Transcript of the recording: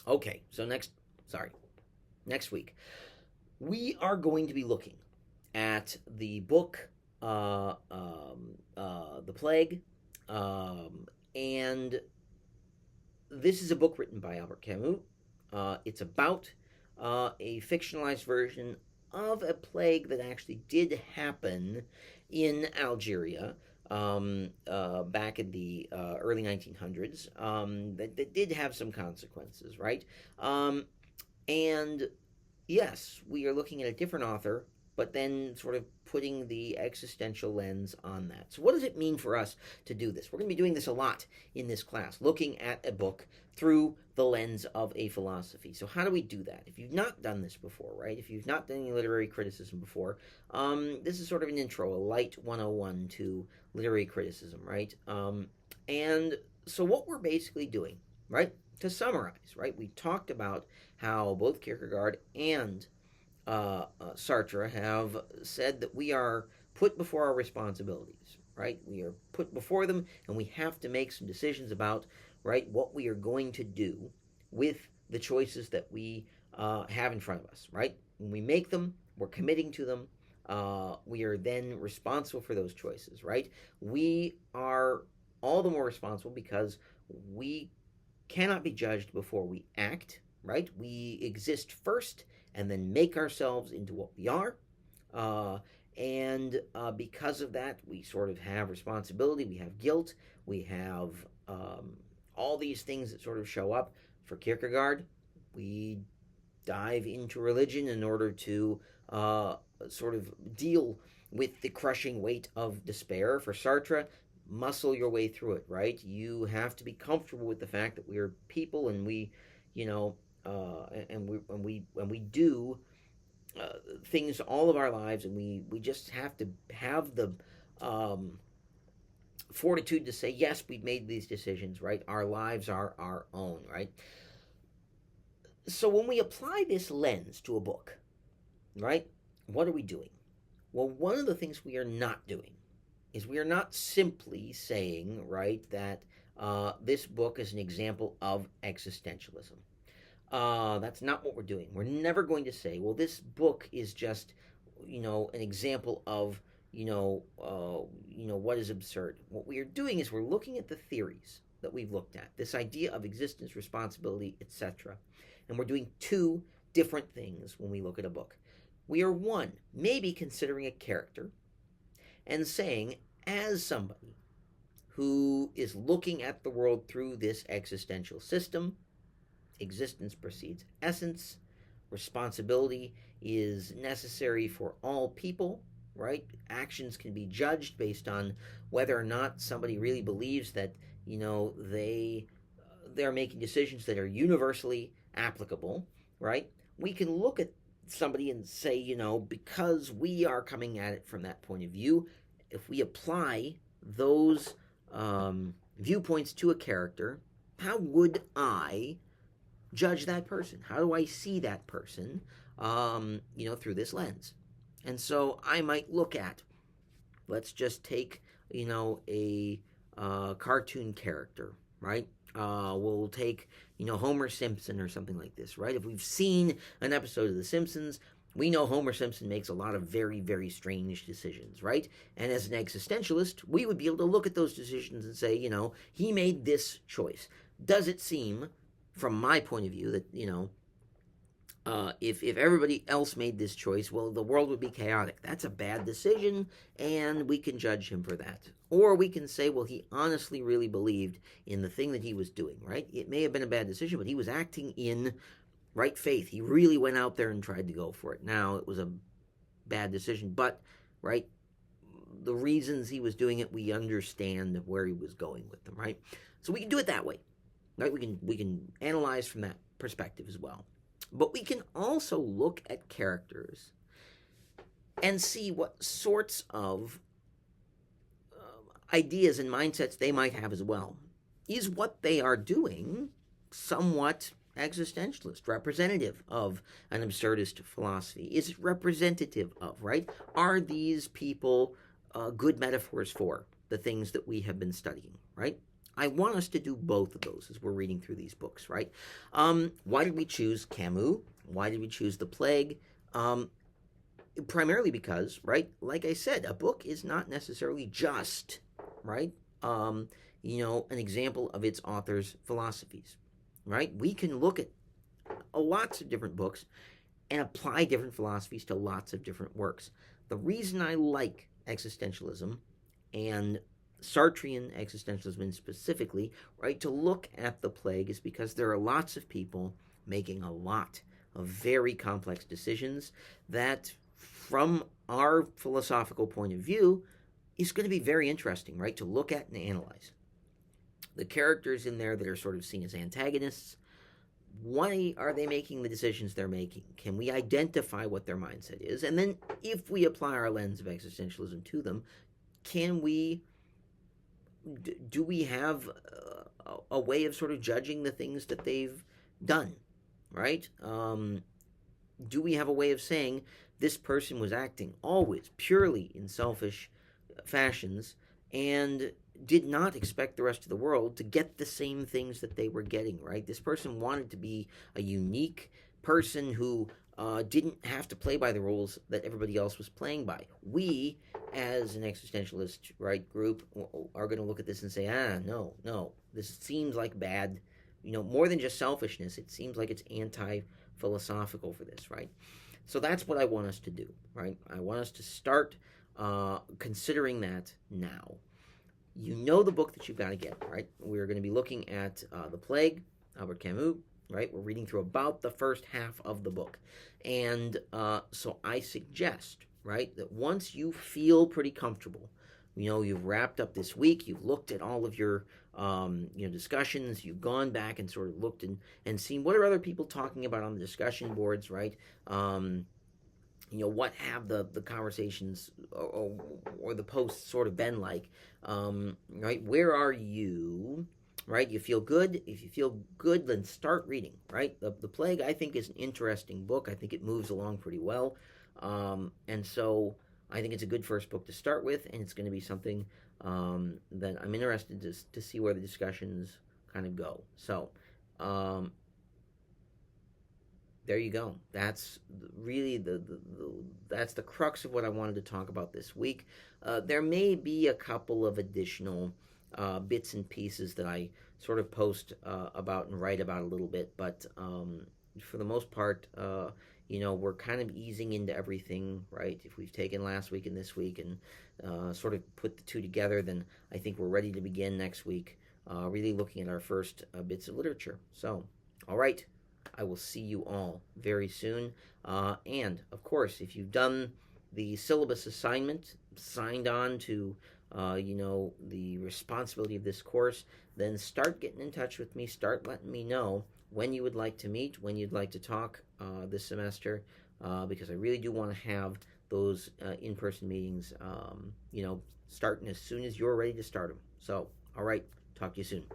Okay, so next week, we are going to be looking at the book, The Plague, and this is a book written by Albert Camus. It's about a fictionalized version of a plague that actually did happen in Algeria back in the early 1900s, that did have some consequences, right? And yes, we are looking at a different author, but then sort of putting the existential lens on that. So, what does it mean for us to do this? We're going to be doing this a lot in this class, looking at a book through the lens of a philosophy. So, how do we do that? If you've not done this before, right? If you've not done any literary criticism before, this is sort of an intro, a light 101 to literary criticism, right? And so, what we're basically doing, right? To summarize, right? We talked about how both Kierkegaard and Sartre have said that we are put before our responsibilities, right? We are put before them, and we have to make some decisions about, right, what we are going to do with the choices that we have in front of us, right? When we make them, we're committing to them. We are then responsible for those choices, right? We are all the more responsible because we cannot be judged before we act, right? We exist first and then make ourselves into what we are. And because of that, we sort of have responsibility, we have guilt, we have all these things that sort of show up. For Kierkegaard, we dive into religion in order to sort of deal with the crushing weight of despair. For Sartre, muscle your way through it, right? You have to be comfortable with the fact that we're people, and we, you know, and we do things all of our lives, and we just have to have the fortitude to say, yes, we've made these decisions, right? Our lives are our own, right? So when we apply this lens to a book, right, what are we doing? Well, one of the things we are not doing is we are not simply saying, right, that this book is an example of existentialism. That's not what we're doing. We're never going to say, well, this book is just, an example of, what is absurd. What we are doing is we're looking at the theories that we've looked at, this idea of existence, responsibility, etc. And we're doing two different things when we look at a book. We are, one, maybe considering a character and saying, as somebody who is looking at the world through this existential system, existence precedes essence, responsibility is necessary for all people, right? Actions can be judged based on whether or not somebody really believes that, they're making decisions that are universally applicable, right? We can look at somebody and say, because we are coming at it from that point of view, if we apply those viewpoints to a character, how would I judge that person? How do I see that person, through this lens? And so I might look at, let's just take, a cartoon character, right? We'll take, Homer Simpson or something like this, right? If we've seen an episode of The Simpsons, we know Homer Simpson makes a lot of very, very strange decisions, right? And as an existentialist, we would be able to look at those decisions and say, he made this choice. Does it seem, from my point of view, that, if everybody else made this choice, well, the world would be chaotic. That's a bad decision, and we can judge him for that. Or we can say, well, he honestly really believed in the thing that he was doing, right? It may have been a bad decision, but he was acting in right faith. He really went out there and tried to go for it. Now, it was a bad decision, but, right, the reasons he was doing it, we understand where he was going with them, right? So we can do it that way, right? We can analyze from that perspective as well. But we can also look at characters and see what sorts of ideas and mindsets they might have as well. Is what they are doing somewhat existentialist, representative of an absurdist philosophy? Is it representative of, right? Are these people good metaphors for the things that we have been studying, right? I want us to do both of those as we're reading through these books, right? Why did we choose Camus? Why did we choose The Plague? Primarily because, right, like I said, a book is not necessarily just, right, an example of its author's philosophies, right? We can look at lots of different books and apply different philosophies to lots of different works. The reason I like existentialism and Sartrean existentialism specifically, right, to look at The Plague is because there are lots of people making a lot of very complex decisions that, from our philosophical point of view, is going to be very interesting, right, to look at and analyze. The characters in there that are sort of seen as antagonists, why are they making the decisions they're making? Can we identify what their mindset is? And then, if we apply our lens of existentialism to them, do we have a way of sort of judging the things that they've done, right? Do we have a way of saying this person was acting always purely in selfish fashions and did not expect the rest of the world to get the same things that they were getting, right? This person wanted to be a unique person who didn't have to play by the rules that everybody else was playing by. We, as an existentialist, right, group, are going to look at this and say, no, this seems like bad, more than just selfishness. It seems like it's anti-philosophical for this, right? So that's what I want us to do, right? I want us to start considering that now. You know the book that you've got to get, right? We're going to be looking at The Plague, Albert Camus, right? We're reading through about the first half of the book. And so I suggest, right, that once you feel pretty comfortable, you've wrapped up this week, you've looked at all of your discussions, you've gone back and sort of looked and seen what are other people talking about on the discussion boards, right? What have the conversations or the posts sort of been like, right? Where are you, right? You feel good? If you feel good, then start reading, right? The Plague, I think, is an interesting book. I think it moves along pretty well. And so I think it's a good first book to start with, and it's going to be something that I'm interested to see where the discussions kind of go. So, there you go. That's really that's the crux of what I wanted to talk about this week. There may be a couple of additional bits and pieces that I sort of post about and write about a little bit, but for the most part, we're kind of easing into everything, right? If we've taken last week and this week and sort of put the two together, then I think we're ready to begin next week, really looking at our first bits of literature. So, all right. I will see you all very soon. And, of course, if you've done the syllabus assignment, signed on to, the responsibility of this course, then start getting in touch with me. Start letting me know when you would like to meet, when you'd like to talk this semester, because I really do want to have those in-person meetings, starting as soon as you're ready to start them. So, all right, talk to you soon.